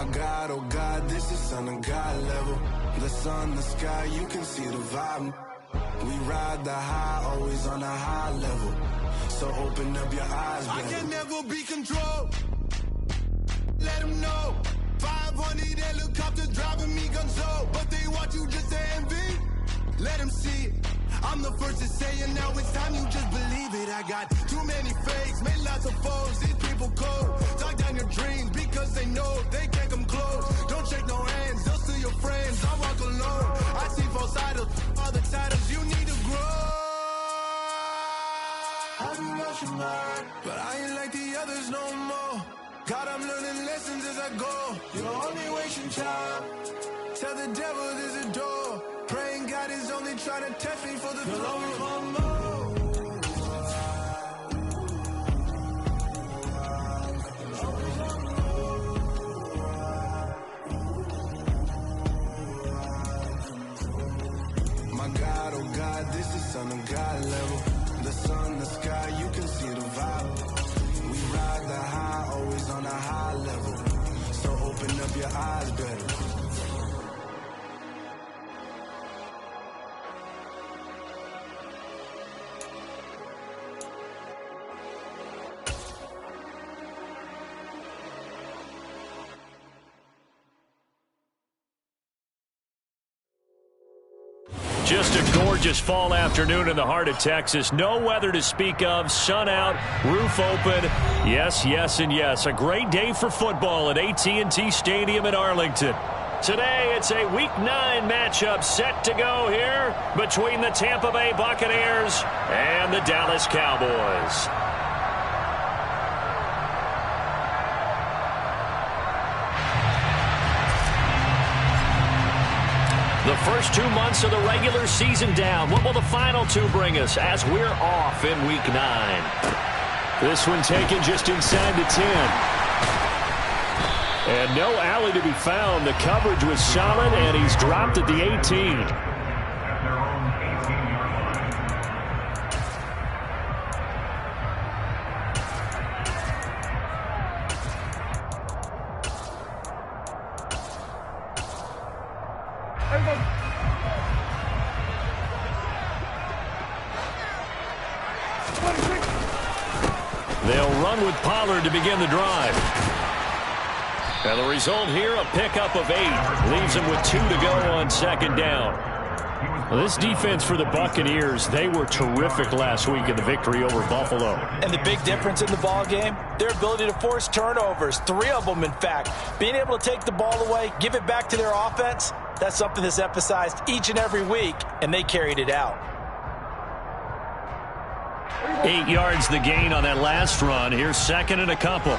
My God, oh God, this is Son of God level. The sun, the sky, you can see the vibe. We ride the high, always on a high level. So open up your eyes, baby. I can never be controlled. Let them know. 500 helicopters driving me gonzo. But they want you just to envy. Let them see it. I'm the first to say it, now it's time you just believe it. I got too many fakes, made lots of foes. These people cold. Talk down your dreams because they know they can't come close. Don't shake no hands, they'll steal your friends. I walk alone. I see false idols, all the titles you need to grow. I've been watching mine, but I ain't like the others no more. God, I'm learning lessons as I go. You're only wasting time. Tell the devil there's a door. Praying God is only trying to test me for the glory of more. My God, oh God, this is Son of God level. The sun, the sky, you can see the vibe. We ride the high, always on a high level. So open up your eyes better. Just a gorgeous fall afternoon in the heart of Texas. No weather to speak of. Sun out, roof open. Yes, yes, and yes. A great day for football at AT&T Stadium in Arlington. Today, it's a Week 9 matchup set to go here between the Tampa Bay Buccaneers and the Dallas Cowboys. The first 2 months of the regular season down. What will the final 2 bring us as we're off in Week 9? This one taken just inside the 10. And no alley to be found. The coverage was solid, and he's dropped at the 18. They'll run with Pollard to begin the drive. And the result here, a pickup of 8. Leaves them with 2 to go on second down. Well, this defense for the Buccaneers, they were terrific last week in the victory over Buffalo. And the big difference in the ball game, their ability to force turnovers, 3 of them in fact. Being able to take the ball away, give it back to their offense, that's something that's emphasized each and every week, and they carried it out. 8 yards the gain on that last run. Here's second and a couple.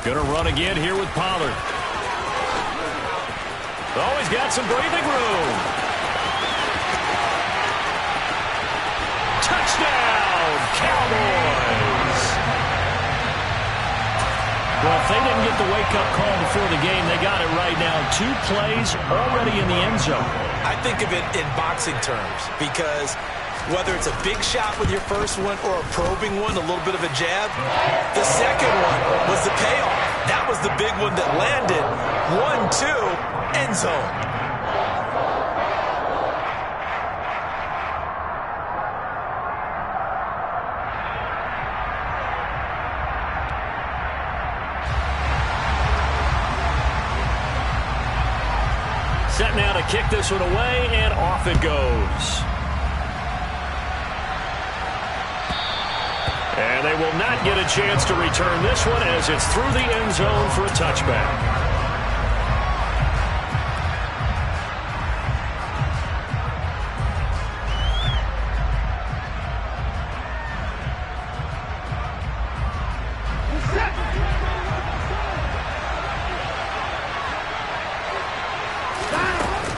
Going to run again here with Pollard. Oh, he's got some breathing room. Touchdown, Cowboys. Well, if they didn't get the wake-up call before the game, they got it right now. 2 plays already in the end zone. I think of it in boxing terms because whether it's a big shot with your first one or a probing one, a little bit of a jab, the second one was the payoff. That was the big one that landed. 1-2, end zone. Set now to kick this one away, and off it goes. And they will not get a chance to return this one as it's through the end zone for a touchback.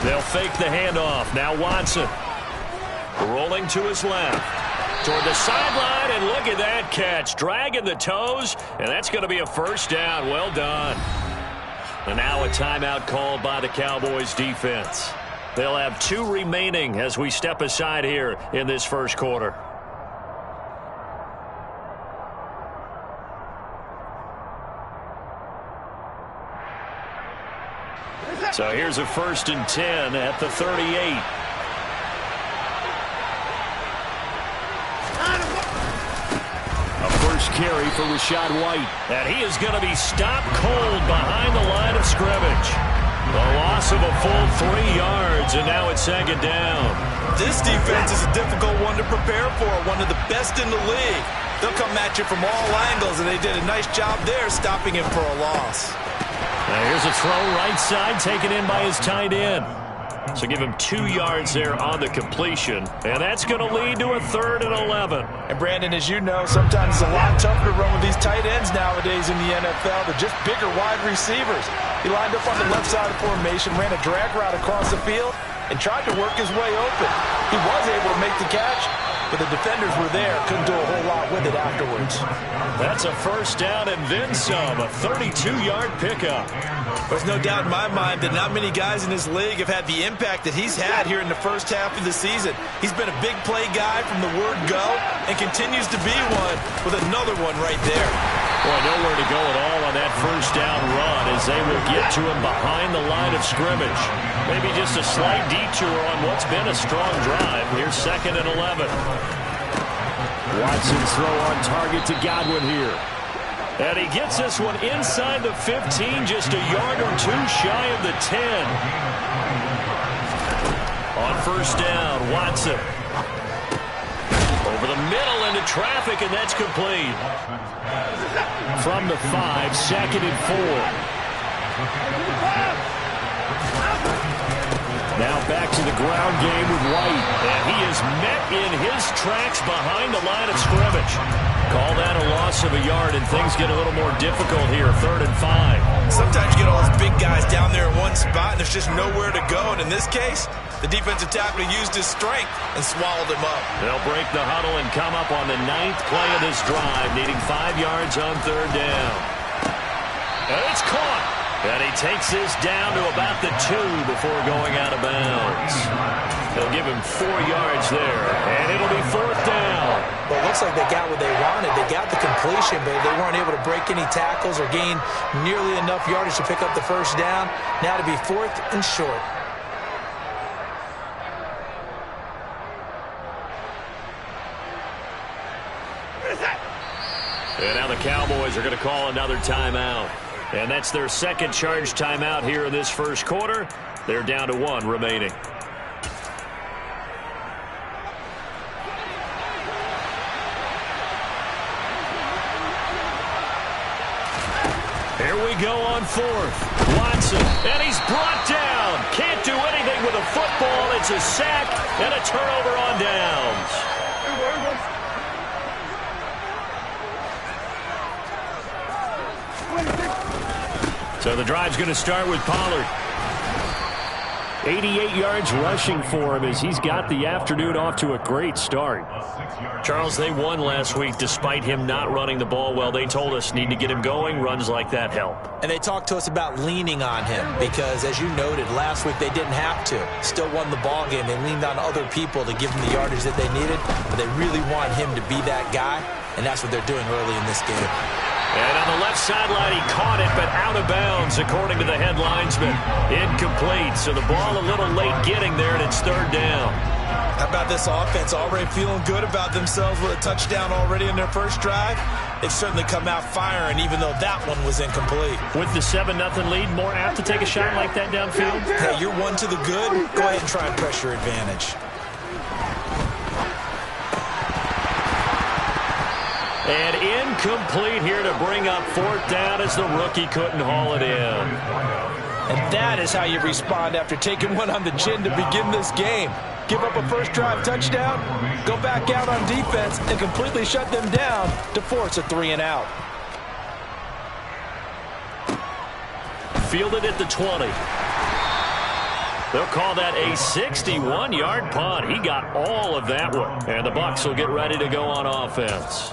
They'll fake the handoff. Now Watson rolling to his left. Toward the sideline, and look at that catch. Dragging the toes, and that's going to be a first down. Well done. And now a timeout called by the Cowboys defense. They'll have 2 remaining as we step aside here in this first quarter. So here's a 1st and 10 at the 38. First carry for Rachaad White. And he is going to be stopped cold behind the line of scrimmage. A loss of a full 3 yards, and now it's 2nd down. This defense is a difficult one to prepare for, one of the best in the league. They'll come at you from all angles, and they did a nice job there stopping him for a loss. Now here's a throw right side, taken in by his tight end. So give him 2 yards there on the completion. And that's going to lead to a 3rd and 11. And Brandon, as you know, sometimes it's a lot tougher to run with these tight ends nowadays in the NFL. They're just bigger wide receivers. He lined up on the left side of formation, ran a drag route across the field, and tried to work his way open. He was able to make the catch, but the defenders were there. Couldn't do a whole lot with it afterwards. That's a 1st down and then some. A 32-yard pickup. There's no doubt in my mind that not many guys in this league have had the impact that he's had here in the first half of the season. He's been a big play guy from the word go and continues to be one with another one right there. Boy, nowhere to go at all on that 1st down run as they will get to him behind the line of scrimmage. Maybe just a slight detour on what's been a strong drive. Here's 2nd and 11. Watson's throw on target to Godwin here. And he gets this one inside the 15, just a yard or 2 shy of the 10. On 1st down, Watson. Over the middle into traffic, and that's complete. From the 5, 2nd and 4. Now back to the ground game with White. And he is met in his tracks behind the line of scrimmage. Call that a loss of a yard, and things get a little more difficult here. 3rd and 5. Sometimes you get all those big guys down there in one spot, and there's just nowhere to go. And in this case, the defensive tackle used his strength and swallowed him up. They'll break the huddle and come up on the 9th play of this drive, needing 5 yards on 3rd down. And it's caught. And he takes this down to about the 2 before going out of bounds. They'll give him 4 yards there, and it'll be 4th down. Well, it looks like they got what they wanted. They got the completion, but they weren't able to break any tackles or gain nearly enough yardage to pick up the 1st down. Now to be 4th and short. And now the Cowboys are going to call another timeout. And that's their 2nd charge timeout here in this first quarter. They're down to 1 remaining. Here we go on 4th. Watson, and he's brought down. Can't do anything with a football. It's a sack and a turnover on downs. So the drive's going to start with Pollard. 88 yards rushing for him as he's got the afternoon off to a great start. Charles, they won last week despite him not running the ball well. They told us need to get him going. Runs like that help. And they talked to us about leaning on him because, as you noted, last week they didn't have to. Still won the ball game. They leaned on other people to give them the yardage that they needed, but they really want him to be that guy, and that's what they're doing early in this game. And on the left sideline, he caught it, but out of bounds, according to the head linesman. Incomplete, so the ball a little late getting there, and it's 3rd down. How about this offense already feeling good about themselves with a touchdown already in their first drive? They've certainly come out firing, even though that one was incomplete. With the 7-0 lead, more apt to take a shot like that downfield? Hey, you're 1 to the good. Go ahead and try and press your advantage. And incomplete here to bring up 4th down as the rookie couldn't haul it in. And that is how you respond after taking one on the chin to begin this game. Give up a first drive touchdown, go back out on defense, and completely shut them down to force a 3-and-out. Fielded at the 20. They'll call that a 61-yard punt. He got all of that one. And the Bucs will get ready to go on offense.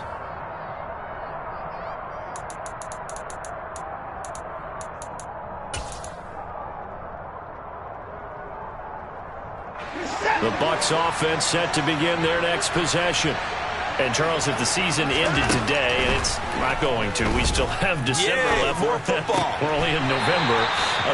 The Bucs offense set to begin their next possession. And, Charles, if the season ended today, and it's not going to, we still have December left. More football. We're only in November.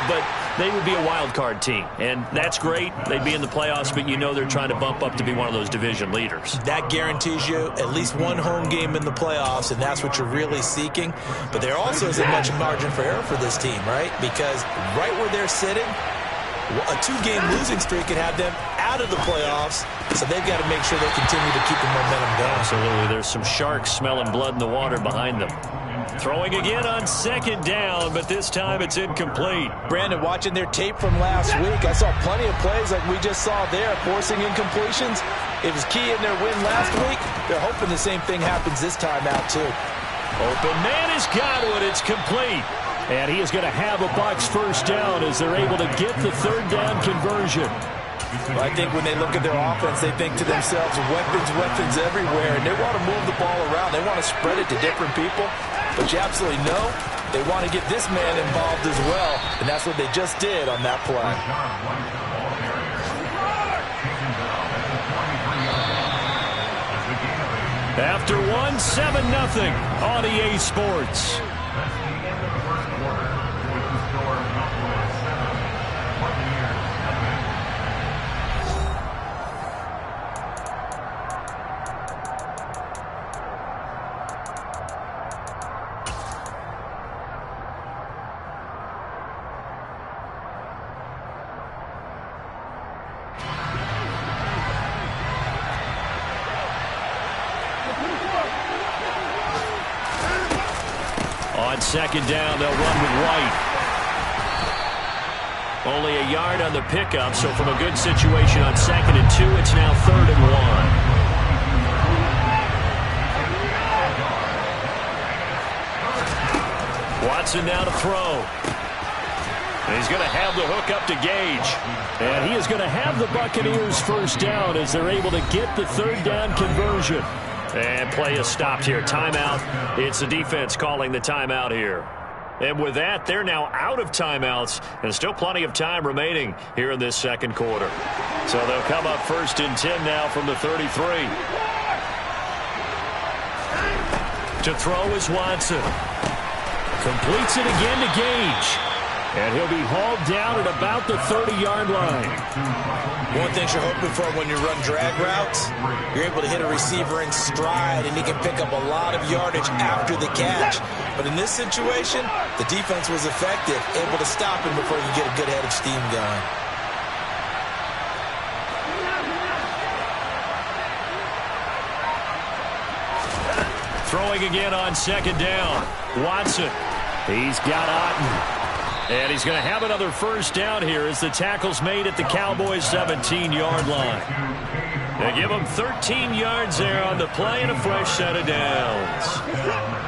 But they would be a wild card team, and that's great. They'd be in the playoffs, but you know they're trying to bump up to be one of those division leaders. That guarantees you at least one home game in the playoffs, and that's what you're really seeking. But there also isn't much margin for error for this team, right? Because right where they're sitting, a 2-game losing streak could have them out of the playoffs, so they've got to make sure they continue to keep the momentum going. Absolutely. There's some sharks smelling blood in the water behind them. Throwing again on second down, but this time it's incomplete. Brandon, watching their tape from last week, I saw plenty of plays like we just saw there, forcing incompletions. It was key in their win last week. They're hoping the same thing happens this time out, too. Open man has got it. It's complete. And he is going to have a Bucs first down as they're able to get the third down conversion. Well, I think when they look at their offense, they think to themselves, weapons everywhere, and they want to move the ball around. They want to spread it to different people. But you absolutely know they want to get this man involved as well, and that's what they just did on that play. After 7-0 on EA Sports. On second down, they'll run with White. Only a yard on the pickup, so from a good situation on 2nd and 2, it's now 3rd and 1. Watson now to throw. And he's going to have the hook up to Gage. And he is going to have the Buccaneers first down as they're able to get the third down conversion. And play is stopped here. Timeout. It's the defense calling the timeout here. And with that, they're now out of timeouts, and still plenty of time remaining here in this second quarter. So they'll come up 1st and 10 now from the 33. To throw is Watson. Completes it again to Gage. And he'll be hauled down at about the 30-yard line. One thing you're hoping for when you run drag routes, you're able to hit a receiver in stride, and he can pick up a lot of yardage after the catch. But in this situation, the defense was effective, able to stop him before you get a good head of steam going. Throwing again on second down. Watson. He's got Otten. And he's going to have another first down here as the tackle's made at the Cowboys' 17-yard line. They give him 13 yards there on the play and a fresh set of downs.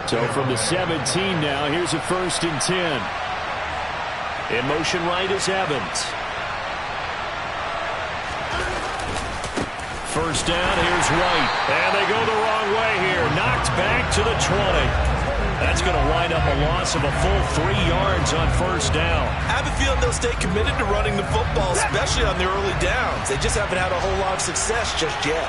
So from the 17 now, here's a 1st and 10. In motion right is Evans. First down, here's White. And they go the wrong way here. Knocked back to the 20. That's going to wind up a loss of a full 3 yards on first down. I have a feeling they'll stay committed to running the football, especially on their early downs. They just haven't had a whole lot of success just yet.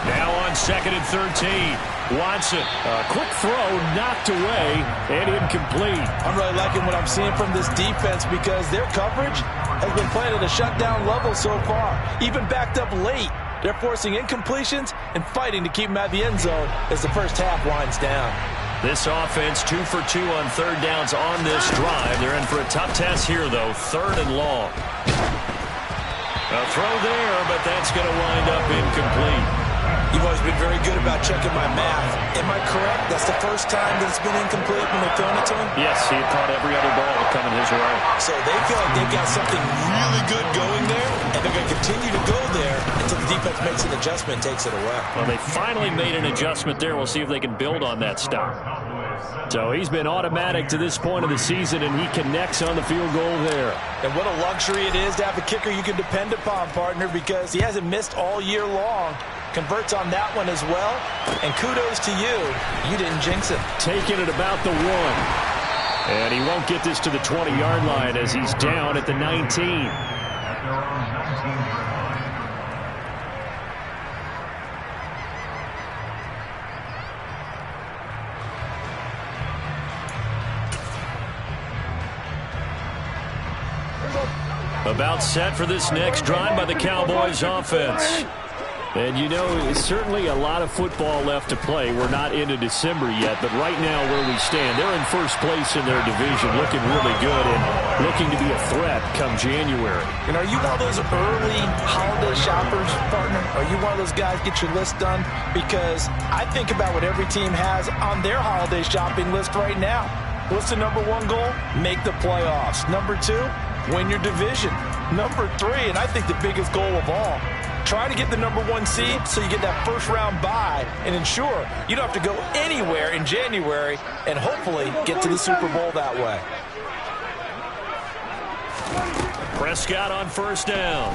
Now on 2nd and 13. Watson, a quick throw, knocked away, and incomplete. I'm really liking what I'm seeing from this defense because their coverage has been playing at a shutdown level so far, even backed up late. They're forcing incompletions and fighting to keep them out of the end zone as the first half winds down. This offense 2 for 2 on third downs on this drive. They're in for a tough test here, though. 3rd and long. A throw there, but that's going to wind up incomplete. You've always been very good about checking my math. Am I correct? That's the first time that it's been incomplete when they've thrown it to him? Yes, he caught every other ball coming his way. So they feel like they've got something really good going there, and they're going to continue to go there until the defense makes an adjustment and takes it away. Well, they finally made an adjustment there. We'll see if they can build on that stop. So he's been automatic to this point of the season, and he connects on the field goal there. And what a luxury it is to have a kicker you can depend upon, partner, because he hasn't missed all year long. Converts on that one as well. And kudos to you. You didn't jinx it. Taking it about the 1. And he won't get this to the 20-yard line as he's down at the 19. About set for this next drive by the Cowboys offense. And, you know, it's certainly a lot of football left to play. We're not into December yet, but right now where we stand, they're in first place in their division, looking really good and looking to be a threat come January. And are you one of those early holiday shoppers, partner? Are you one of those guys get your list done? Because I think about what every team has on their holiday shopping list right now. What's the number one goal? Make the playoffs. Number two, win your division. Number three, and I think the biggest goal of all, try to get the number one seed so you get that first round bye and ensure you don't have to go anywhere in January and hopefully get to the Super Bowl that way. Prescott on first down.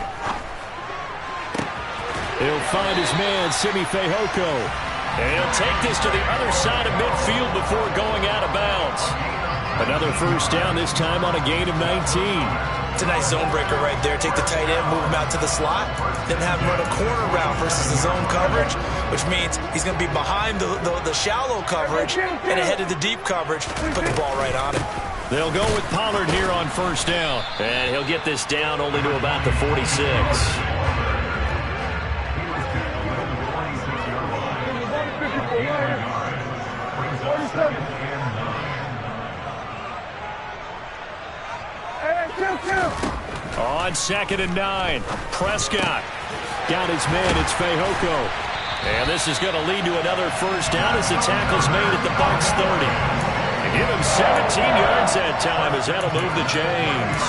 He'll find his man, Simi Fehoko. And he'll take this to the other side of midfield before going out of bounds. Another first down, this time on a gain of 19. It's a nice zone breaker right there. Take the tight end, move him out to the slot, then have him run a corner route versus the zone coverage, which means he's going to be behind the shallow coverage and ahead of the deep coverage. Put the ball right on him. They'll go with Pollard here on first down. And he'll get this down only to about the 46. On 2nd and 9, Prescott got his man, it's Fehoko. And this is going to lead to another first down as the tackle's made at the Bucs 30. And give him 17 yards that time as that'll move the chains.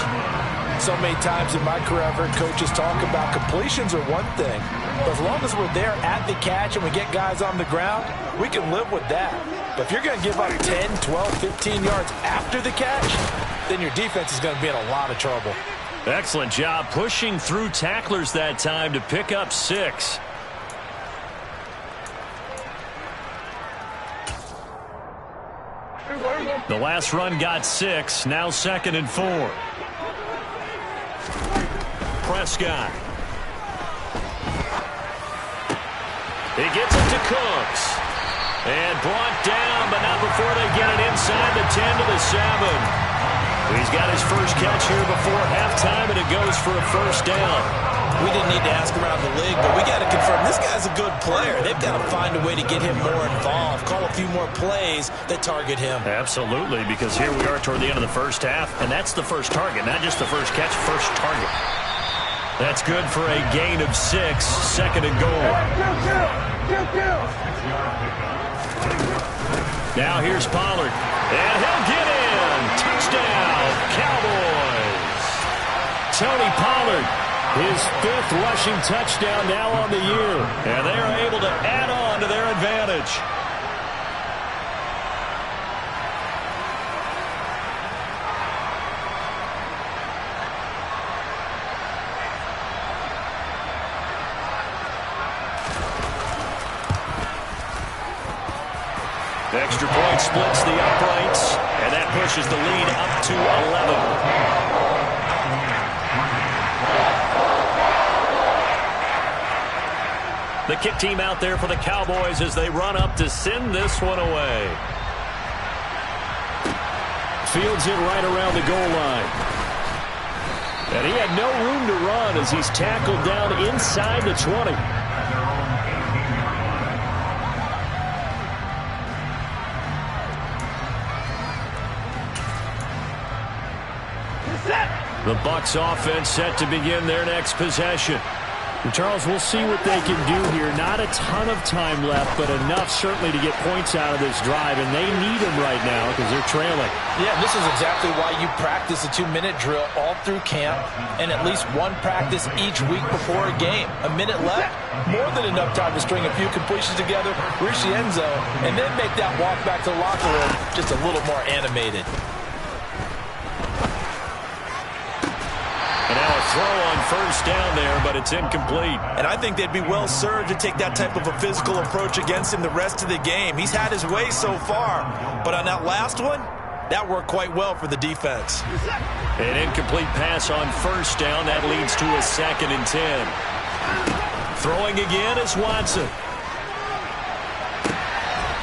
So many times in my career I've heard coaches talk about completions are one thing, but as long as we're there at the catch and we get guys on the ground, we can live with that. But if you're going to give up 10, 12, 15 yards after the catch, then your defense is going to be in a lot of trouble. Excellent job pushing through tacklers that time to pick up 6. The last run got 6, now 2nd and 4. Prescott. He gets it to Cooks. And brought down, but not before they get it inside the 10 to the 7. He's got his first catch here before halftime, and it goes for a first down. We didn't need to ask around the league, but we got to confirm this guy's a good player. They've got to find a way to get him more involved, call a few more plays that target him. Absolutely, because here we are toward the end of the first half, and that's the first target, not just the first catch, first target. That's good for a gain of 6, 2nd and goal. Now here's Pollard, and he'll get in. Touchdown, Cowboys. Tony Pollard, his 5th rushing touchdown now on the year, and they are able to add on to their advantage. Extra point splits the uprights, and that pushes the lead up to 11. The kick team out there for the Cowboys as they run up to send this one away. Fields it right around the goal line. And he had no room to run as he's tackled down inside the 20. The Bucs offense set to begin their next possession. And Charles, we'll see what they can do here. Not a ton of time left, but enough certainly to get points out of this drive, and they need them right now because they're trailing. Yeah, this is exactly why you practice a 2-minute drill all through camp and at least one practice each week before a game. A minute left, more than enough time to string a few completions together, reach the end zone, and then make that walk back to the locker room just a little more animated. Throw on first down there, but it's incomplete. And I think they'd be well served to take that type of a physical approach against him the rest of the game. He's had his way so far, but on that last one, That worked quite well for the defense. An incomplete pass on first down. That leads to a 2nd and 10. Throwing again is Watson.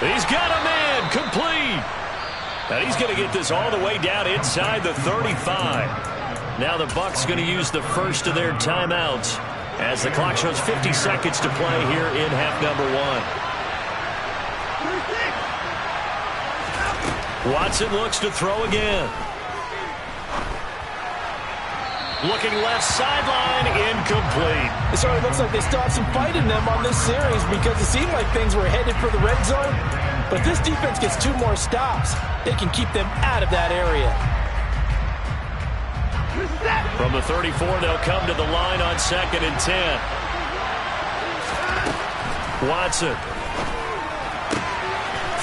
He's got a man. Complete. And he's going to get this all the way down inside the 35. Now the Bucs going to use the first of their timeouts as the clock shows 50 seconds to play here in half number 1. Watson looks to throw again. Looking left sideline, incomplete. It certainly looks like they still have some fight in them on this series because it seemed like things were headed for the red zone. But this defense gets 2 more stops. They can keep them out of that area. From the 34, they'll come to the line on 2nd and 10. Watson.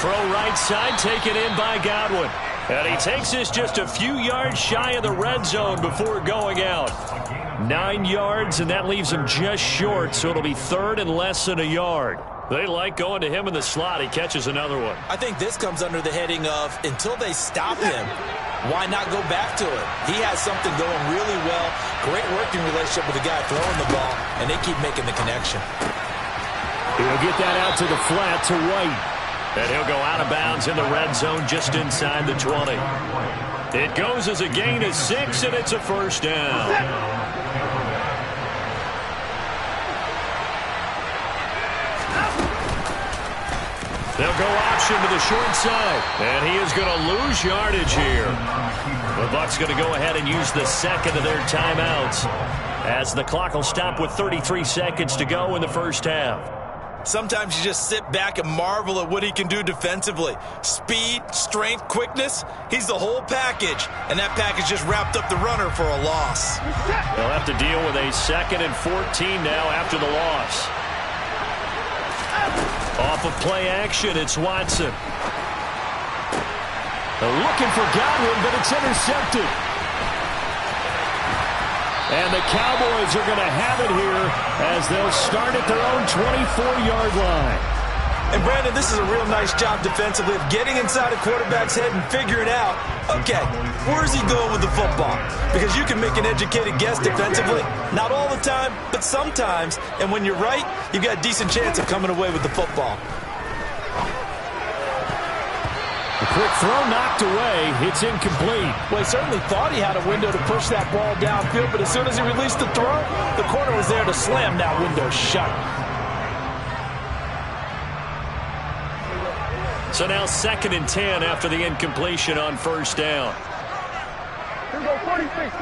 Throw right side, taken in by Godwin. And he takes this just a few yards shy of the red zone before going out. 9 yards, and that leaves him just short, so it'll be 3rd and less than a yard. They like going to him in the slot. He catches another one. I think this comes under the heading of until they stop him, why not go back to it? He has something going really well. Great working relationship with the guy throwing the ball, and they keep making the connection. He'll get that out to the flat to White. And he'll go out of bounds in the red zone just inside the 20. It goes as a gain of 6, and it's a first down. They'll go option to the short side, and he is going to lose yardage here. The Bucs going to go ahead and use the 2nd of their timeouts as the clock will stop with 33 seconds to go in the first half. Sometimes you just sit back and marvel at what he can do defensively. Speed, strength, quickness, he's the whole package. And that package just wrapped up the runner for a loss. They'll have to deal with a 2nd and 14 now after the loss. Off of play action, it's Watson. They're looking for Godwin, but it's intercepted. And the Cowboys are going to have it here as they'll start at their own 24-yard line. And, Brandon, this is a real nice job defensively of getting inside a quarterback's head and figuring out, okay, where's he going with the football? Because you can make an educated guess defensively. Not all the time, but sometimes. And when you're right, you've got a decent chance of coming away with the football. A quick throw knocked away. It's incomplete. Well, he certainly thought he had a window to push that ball downfield, but as soon as he released the throw, the corner was there to slam that window shut. So now 2nd and 10 after the incompletion on first down. Here we go, 46.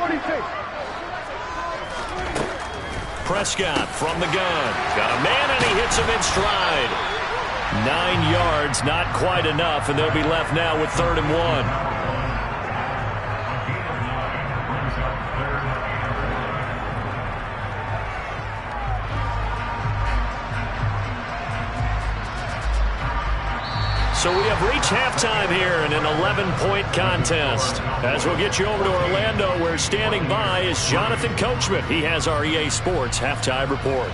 Prescott from the gun. Got a man, and he hits him in stride. 9 yards, not quite enough, and they'll be left now with 3rd and 1. So we have reached halftime here in an 11-point contest. As we'll get you over to Orlando, where standing by is Jonathan Coachman. He has our EA Sports halftime report.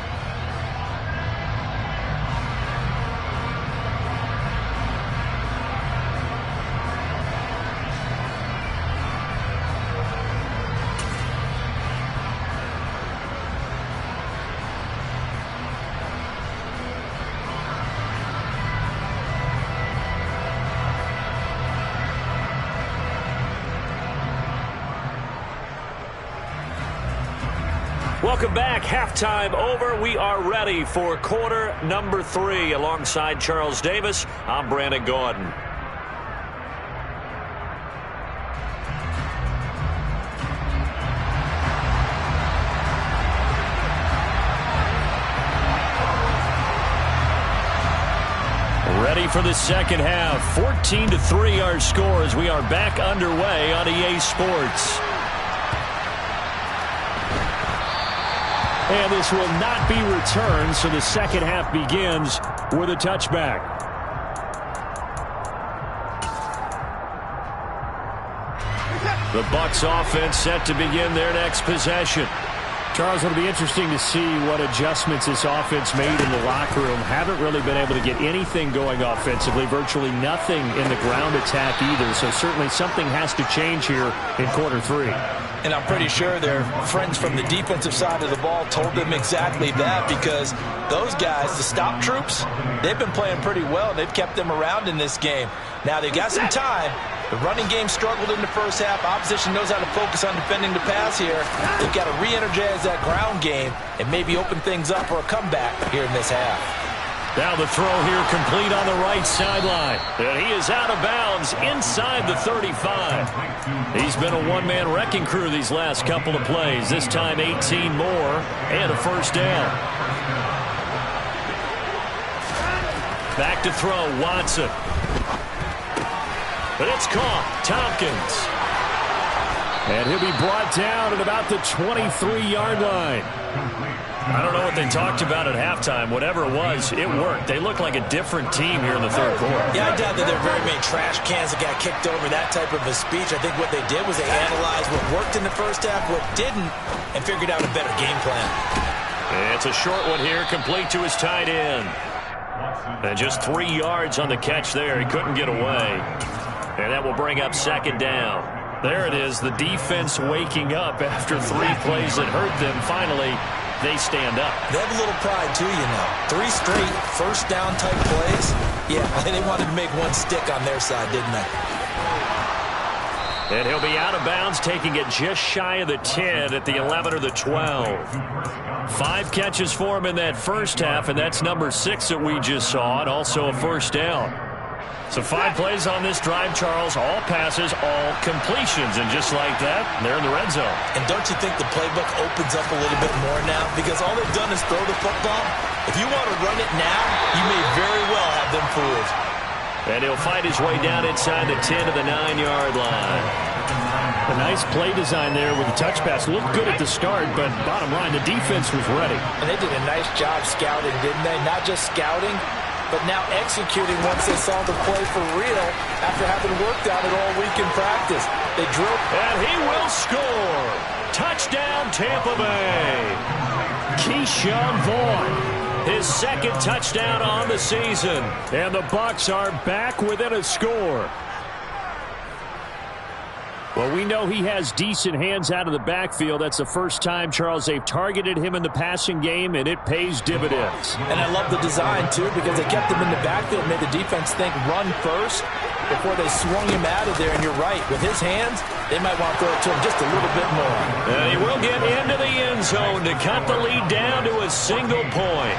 Welcome back. Halftime over. We are ready for quarter number 3. Alongside Charles Davis, I'm Brandon Gaudin. Ready for the second half. 14-3 our score as we are back underway on EA Sports. And this will not be returned, so the second half begins with a touchback. The Bucs offense set to begin their next possession. Charles, it'll be interesting to see what adjustments this offense made in the locker room. Haven't really been able to get anything going offensively, virtually nothing in the ground attack either. So certainly something has to change here in quarter 3. And I'm pretty sure their friends from the defensive side of the ball told them exactly that, because those guys, the stop troops, they've been playing pretty well. They've kept them around in this game. Now they've got some time. The running game struggled in the first half. Opposition knows how to focus on defending the pass here. They've got to re-energize that ground game and maybe open things up for a comeback here in this half. Now the throw here complete on the right sideline. And he is out of bounds inside the 35. He's been a one-man wrecking crew these last couple of plays. This time 18 more and a first down. Back to throw, Watson. But it's caught. Tompkins. And he'll be brought down at about the 23-yard line. I don't know what they talked about at halftime. Whatever it was, it worked. They look like a different team here in the third quarter. Yeah, I doubt that there are very many trash cans that got kicked over, that type of a speech. I think what they did was they analyzed what worked in the first half, what didn't, and figured out a better game plan. It's a short one here, complete to his tight end. And just 3 yards on the catch there. He couldn't get away. And that will bring up second down. There it is, the defense waking up after 3 plays that hurt them. Finally, they stand up. They have a little pride, too, you know. 3 straight first-down type plays. Yeah, they wanted to make one stick on their side, didn't they? And he'll be out of bounds, taking it just shy of the 10 at the 11 or the 12. 5 catches for him in that first half, and that's number 6 that we just saw, and also a first down. So 5 plays on this drive, Charles. All passes, all completions. And just like that, they're in the red zone. And don't you think the playbook opens up a little bit more now? Because all they've done is throw the football. If you want to run it now, you may very well have them fooled. And he'll fight his way down inside the 10 to the 9-yard line. A nice play design there with the touch pass. Looked good at the start, but bottom line, the defense was ready. And they did a nice job scouting, didn't they? Not just scouting, but now executing once they saw the play for real after having worked on it all week in practice. They drilled. And he will score. Touchdown, Tampa Bay. Keyshawn Vaughn, his second touchdown on the season. And the Bucs are back within a score. Well, we know he has decent hands out of the backfield. That's the first time, Charles, they've targeted him in the passing game, and it pays dividends. And I love the design, too, because they kept him in the backfield, made the defense think run first before they swung him out of there. And you're right, with his hands, they might want to throw it to him just a little bit more. And he will get into the end zone to cut the lead down to a single point.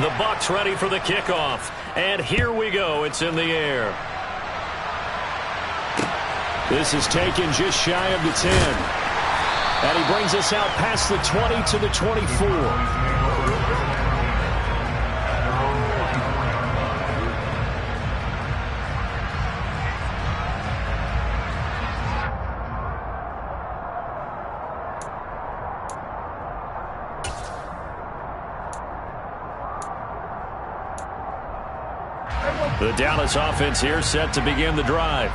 The Bucs ready for the kickoff. And here we go. It's in the air. This is taken just shy of the 10. And he brings us out past the 20 to the 24. The Dallas offense here set to begin the drive.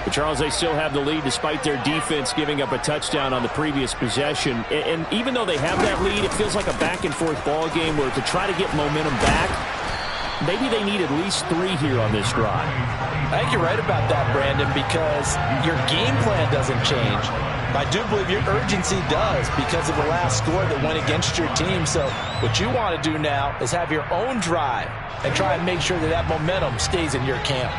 But Charles, they still have the lead despite their defense giving up a touchdown on the previous possession. And even though they have that lead, it feels like a back-and-forth ball game where to try to get momentum back, maybe they need at least 3 here on this drive. I think you're right about that, Brandon, because your game plan doesn't change. I do believe your urgency does because of the last score that went against your team. So what you want to do now is have your own drive and try and make sure that that momentum stays in your camp.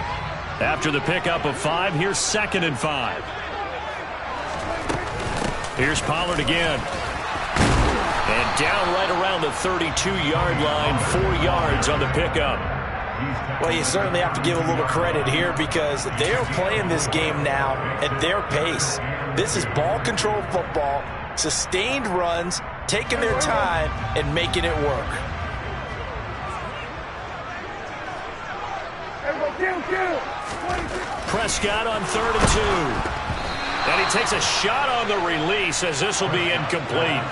After the pickup of 5, here's 2nd and 5. Here's Pollard again. And down right around the 32-yard line, 4 yards on the pickup. Well, you certainly have to give a little credit here because they're playing this game now at their pace. This is ball control football, sustained runs, taking their time, and making it work. Prescott on 3rd and 2. And he takes a shot on the release as this will be incomplete.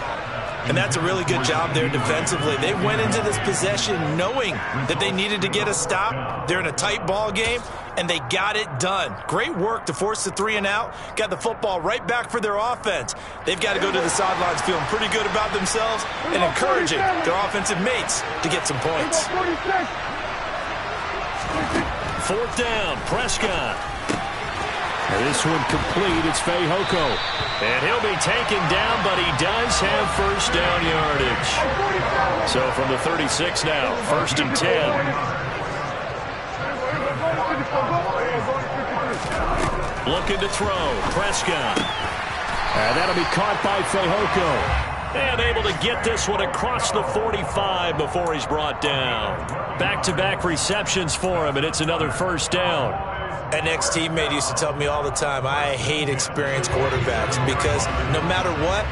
And that's a really good job there defensively. They went into this possession knowing that they needed to get a stop. They're in a tight ball game, and they got it done. Great work to force the 3 and out. Got the football right back for their offense. They've got to go to the sidelines feeling pretty good about themselves and encouraging their offensive mates to get some points. 4th down, Prescott. And this one complete. It's Fehoko. And he'll be taken down, but he does have first down yardage. So from the 36 now, 1st and 10. Looking to throw. Prescott. And that'll be caught by Fehoko. And able to get this one across the 45 before he's brought down. Back-to-back receptions for him, and it's another first down. An ex-teammate used to tell me all the time, I hate experienced quarterbacks because no matter what,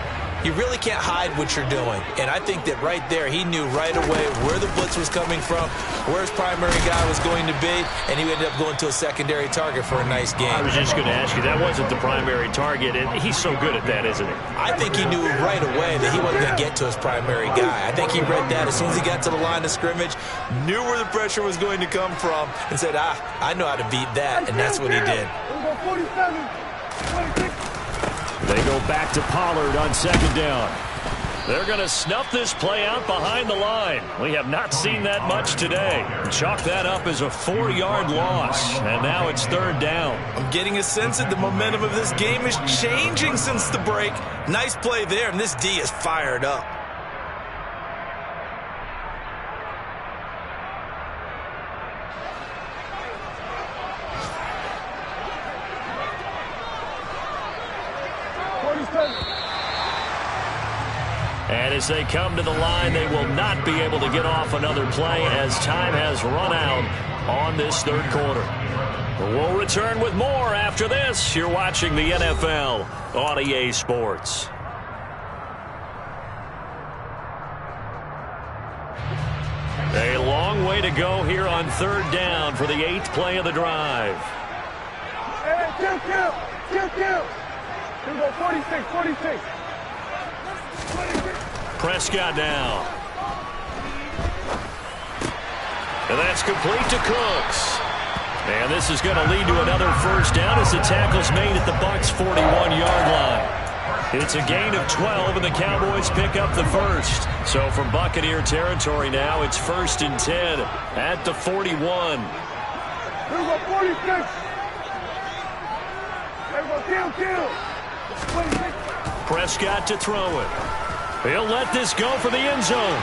you really can't hide what you're doing. And I think that right there, he knew right away where the blitz was coming from, where his primary guy was going to be, and he ended up going to a secondary target for a nice game. I was just going to ask you, that wasn't the primary target, and he's so good at that, isn't he? I think he knew right away that he wasn't going to get to his primary guy. I think he read that as soon as he got to the line of scrimmage, knew where the pressure was going to come from, and said, I know how to beat that, and that's what he did. They go back to Pollard on 2nd down. They're going to snuff this play out behind the line. We have not seen that much today. Chalk that up as a 4-yard loss, and now it's 3rd down. I'm getting a sense that the momentum of this game is changing since the break. Nice play there, and this D is fired up. And as they come to the line, they will not be able to get off another play as time has run out on this 3rd quarter. We'll return with more after this. You're watching the NFL on EA Sports. A long way to go here on 3rd down for the 8th play of the drive. Kill. 46. Prescott now. And that's complete to Cooks. And this is going to lead to another first down as the tackle's made at the Bucs' 41-yard line. It's a gain of 12, and the Cowboys pick up the first. So from Buccaneer territory now, it's 1st and 10 at the 41. 46. Prescott to throw it. He'll let this go for the end zone.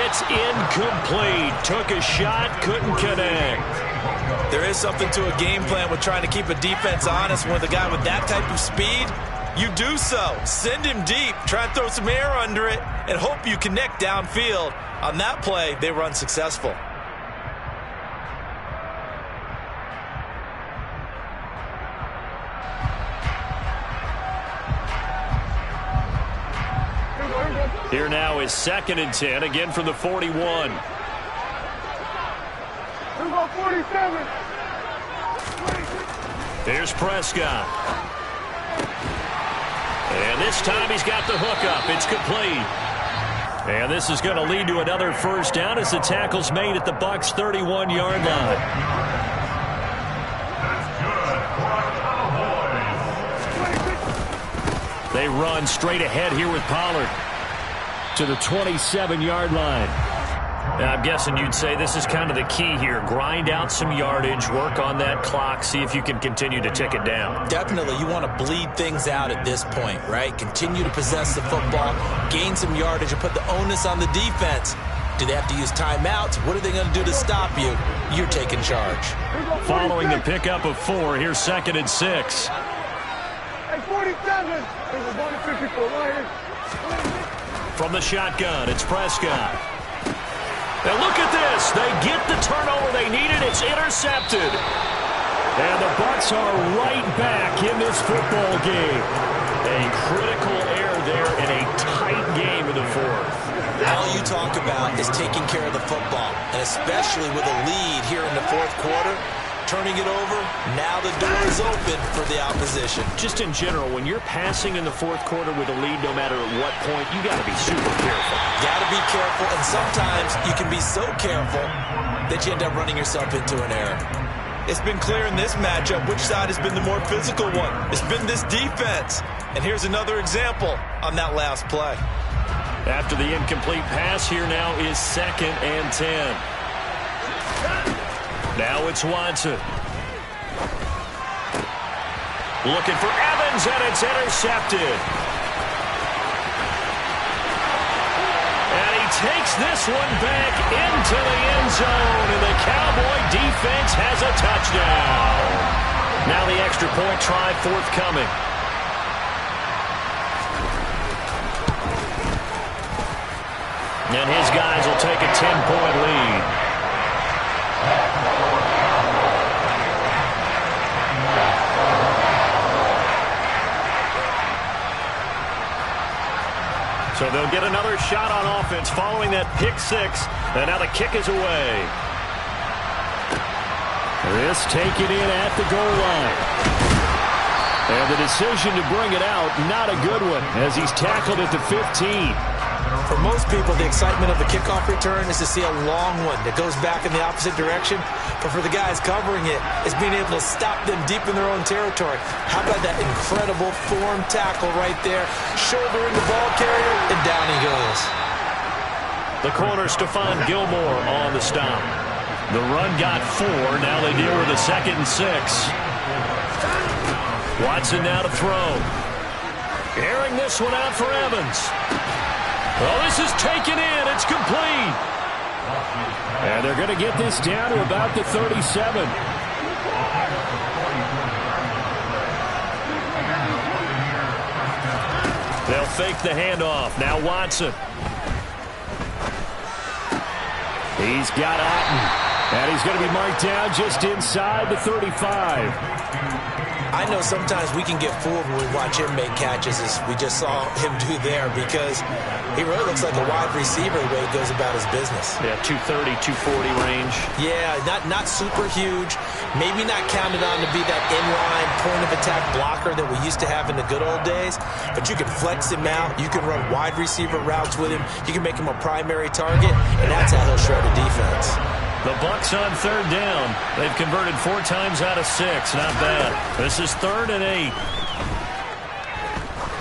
It's incomplete. Took a shot, couldn't connect. There is something to a game plan with trying to keep a defense honest. With a guy with that type of speed, you do so. Send him deep. Try and throw some air under it and hope you connect downfield. On that play, they were unsuccessful. Here now is 2nd and 10, again from the 41. 47. Here's Prescott. And this time he's got the hook up. It's complete. And this is going to lead to another first down as the tackle's made at the Bucs' 31-yard line. They run straight ahead here with Pollard to the 27-yard line. Now, I'm guessing you'd say this is kind of the key here. Grind out some yardage, work on that clock, see if you can continue to tick it down. Definitely, you want to bleed things out at this point, right? Continue to possess the football, gain some yardage, and put the onus on the defense. Do they have to use timeouts? What are they going to do to stop you? You're taking charge. Following the pickup of 4, here's 2nd and 6. Hey, 47. From the shotgun, it's Prescott. Now look at this. They get the turnover they needed. It's intercepted. And the Bucs are right back in this football game. A critical error there in a tight game in the 4th. All you talk about is taking care of the football, and especially with a lead here in the 4th quarter, turning it over, now the door is open for the opposition. Just in general, when you're passing in the 4th quarter with a lead, no matter at what point, you got to be super careful. Got to be careful, and sometimes you can be so careful that you end up running yourself into an error. It's been clear in this matchup which side has been the more physical one. It's been this defense. And here's another example on that last play. After the incomplete pass, here now is 2nd and 10. Now it's Watson. Looking for Evans, and it's intercepted. And he takes this one back into the end zone, and the Cowboy defense has a touchdown. Now the extra point try forthcoming. And his guys will take a 10-point lead. So they'll get another shot on offense following that pick 6. And now the kick is away. This taken in at the goal line. And the decision to bring it out, not a good one, as he's tackled at the 15. For most people, the excitement of the kickoff return is to see a long one that goes back in the opposite direction. But for the guys covering it, it's being able to stop them deep in their own territory. How about that incredible form tackle right there? Shouldering the ball carrier, and down he goes. The corner, Stephon Gilmore on the stop. The run got 4. Now they deal with a 2nd and 6. Watson now to throw. Airing this one out for Evans. Well, this is taken in. It's complete. And they're going to get this down to about the 37. They'll fake the handoff. Now Watson. He's got Otten. And he's going to be marked down just inside the 35. I know sometimes we can get fooled when we watch him make catches, as we just saw him do there, because he really looks like a wide receiver the way he goes about his business. Yeah, 230, 240 range. Yeah, not super huge. Maybe not counted on to be that inline point-of-attack blocker that we used to have in the good old days, but you can flex him out. You can run wide receiver routes with him. You can make him a primary target, and that's how he'll shred a defense. The Bucs on 3rd down. They've converted 4 times out of 6. Not bad. This is 3rd and 8.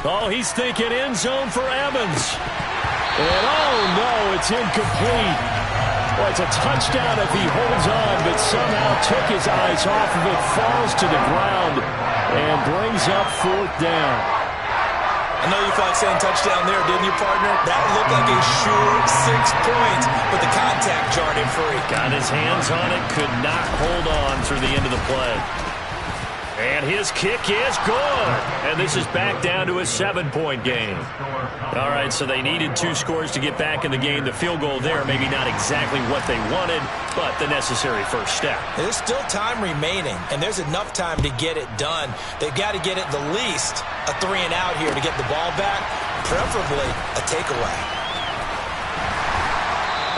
Oh, he's thinking end zone for Evans. And oh no, it's incomplete. Well, it's a touchdown if he holds on, but somehow took his eyes off of it, falls to the ground, and brings up 4th down. I know you felt like saying touchdown there, didn't you, partner? That looked like a sure 6 points, but the contact jarred him free. Got his hands on it, could not hold on through the end of the play. And his kick is good. And this is back down to a 7-point game. All right, so they needed 2 scores to get back in the game. The field goal there, maybe not exactly what they wanted, but the necessary first step. There's still time remaining, and there's enough time to get it done. They've got to get at the least a 3-and-out here to get the ball back, preferably a takeaway.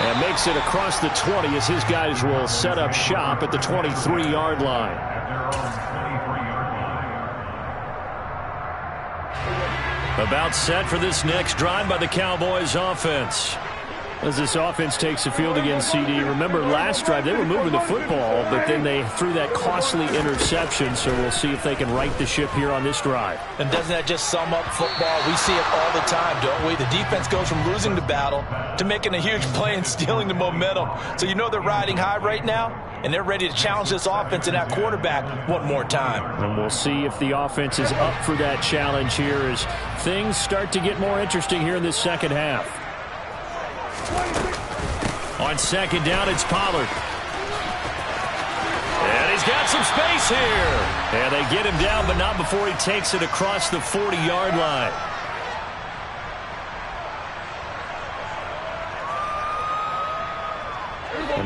And makes it across the 20 as his guys will set up shop at the 23-yard line. About set for this next drive by the Cowboys offense. As this offense takes the field again, CD, remember last drive they were moving the football, but then they threw that costly interception, so we'll see if they can right the ship here on this drive. And doesn't that just sum up football? We see it all the time, don't we? The defense goes from losing the battle to making a huge play and stealing the momentum. So you know they're riding high right now, and they're ready to challenge this offense and that quarterback one more time. And we'll see if the offense is up for that challenge here as things start to get more interesting here in this second half. On 2nd down, it's Pollard. And he's got some space here. And they get him down, but not before he takes it across the 40-yard line.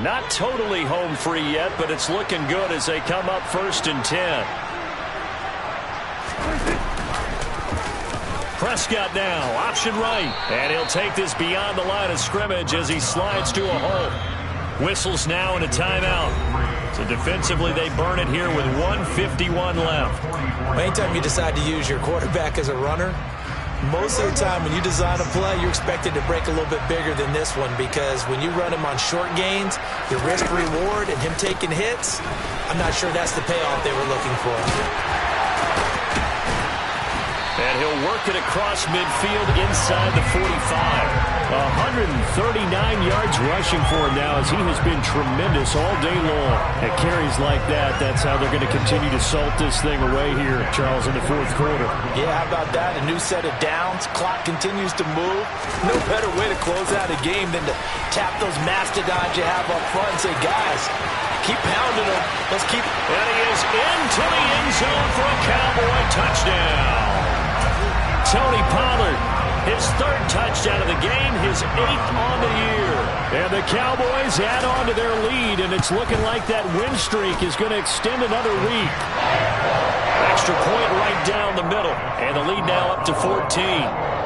Not totally home free yet, but it's looking good as they come up 1st and 10. Prescott now, option right. And he'll take this beyond the line of scrimmage as he slides to a hole. Whistles now and a timeout. So defensively, they burn it here with 1:51 left. Anytime you decide to use your quarterback as a runner, Most of the time when you design a play, you're expected to break a little bit bigger than this one because when you run him on short gains, your risk-reward and him taking hits, I'm not sure that's the payoff they were looking for. And he'll work it across midfield inside the 45. 139 yards rushing for him now as he has been tremendous all day long. At carries like that, that's how they're going to continue to salt this thing away here, Charles, in the fourth quarter. Yeah, how about that? A new set of downs. Clock continues to move. No better way to close out a game than to tap those mastodons you have up front and say, guys, keep pounding them. Let's keep... And he is into the end zone for a Cowboy touchdown. Tony Pollard, his third touchdown of the game, his 8th on the year. And the Cowboys add on to their lead, and it's looking like that win streak is going to extend another week. Extra point right down the middle, and the lead now up to 14.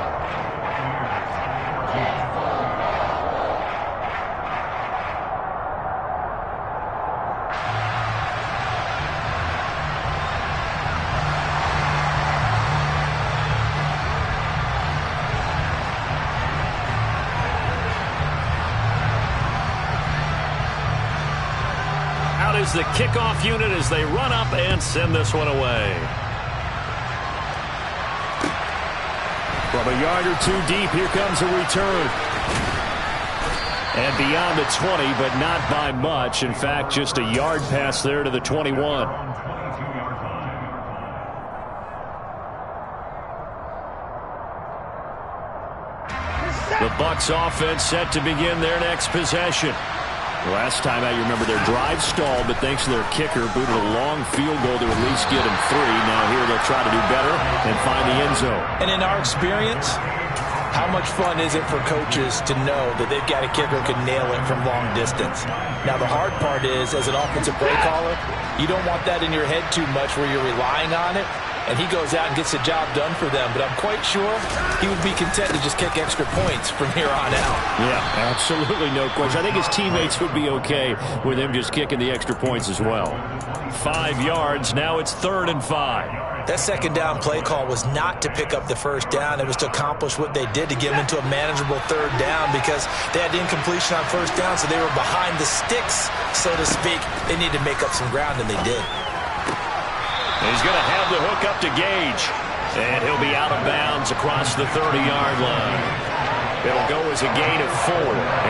Is the kickoff unit as they run up and send this one away. From a yard or two deep, here comes a return. And beyond the 20, but not by much. In fact, just a yard pass there to the 21. The Bucs offense set to begin their next possession. Last time out, you remember their drive stalled, but thanks to their kicker, booted a long field goal to at least get them 3. Now here they'll try to do better and find the end zone. And in our experience, how much fun is it for coaches to know that they've got a kicker who can nail it from long distance? Now the hard part is, as an offensive play caller, you don't want that in your head too much where you're relying on it. And he goes out and gets the job done for them. But I'm quite sure he would be content to just kick extra points from here on out. Yeah, absolutely no question. I think his teammates would be okay with him just kicking the extra points as well. 5 yards. Now it's 3rd and 5. That second down play call was not to pick up the first down. It was to accomplish what they did to get them into a manageable 3rd down because they had incompletion on first down, so they were behind the sticks, so to speak. They needed to make up some ground, and they did. He's going to have the hook up to Gage. And he'll be out of bounds across the 30-yard line. It'll go as a gain of 4.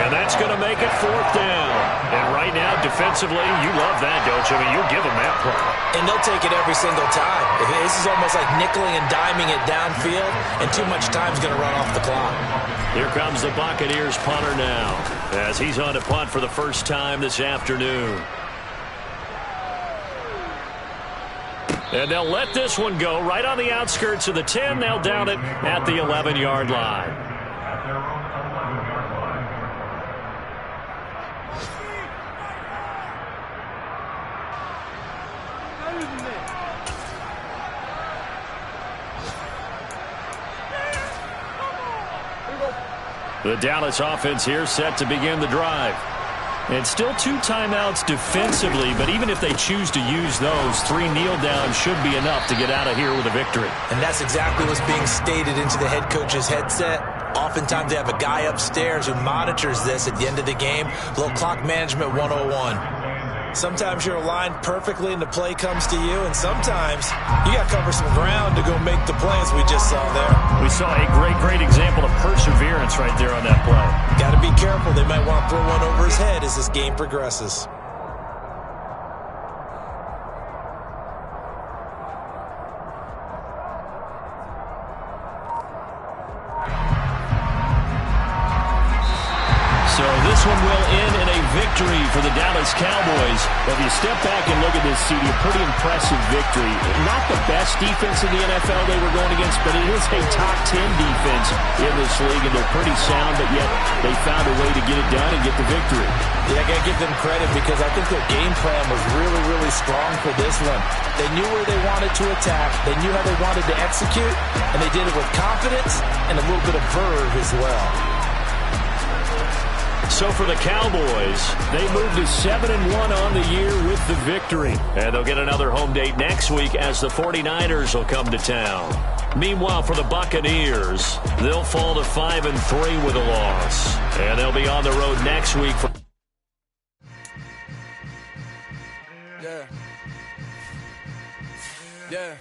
And that's going to make it 4th down. And right now, defensively, you love that, don't you? I mean, you'll give them that play. And they'll take it every single time. This is almost like nickeling and diming it downfield, and too much time's going to run off the clock. Here comes the Buccaneers punter now, as he's on to punt for the first time this afternoon. And they'll let this one go right on the outskirts of the 10. They'll down it at the 11-yard line. The Dallas offense here set to begin the drive. And still 2 timeouts defensively, but even if they choose to use those, 3 kneel downs should be enough to get out of here with a victory. And that's exactly what's being stated into the head coach's headset. Oftentimes they have a guy upstairs who monitors this at the end of the game. Little clock management 101. Sometimes you're aligned perfectly and the play comes to you, and sometimes you got to cover some ground to go make the plays we just saw there. We saw a great example of perseverance right there on that play. Got to be careful. They might want to throw one over his head as this game progresses. So this one will end in a victory for the Dallas Cowboys. If you step back and look at this, CD, a pretty impressive victory. Not the best defense in the NFL they were going against, but it is a top 10 defense in this league, and they're pretty sound, but yet they found a way to get it done and get the victory. Yeah, I got to give them credit because I think their game plan was really strong for this one. They knew where they wanted to attack. They knew how they wanted to execute, and they did it with confidence and a little bit of verve as well. So for the Cowboys, they move to 7-1 on the year with the victory. And they'll get another home date next week as the 49ers will come to town. Meanwhile, for the Buccaneers, they'll fall to 5-3 with a loss. And they'll be on the road next week for... Yeah.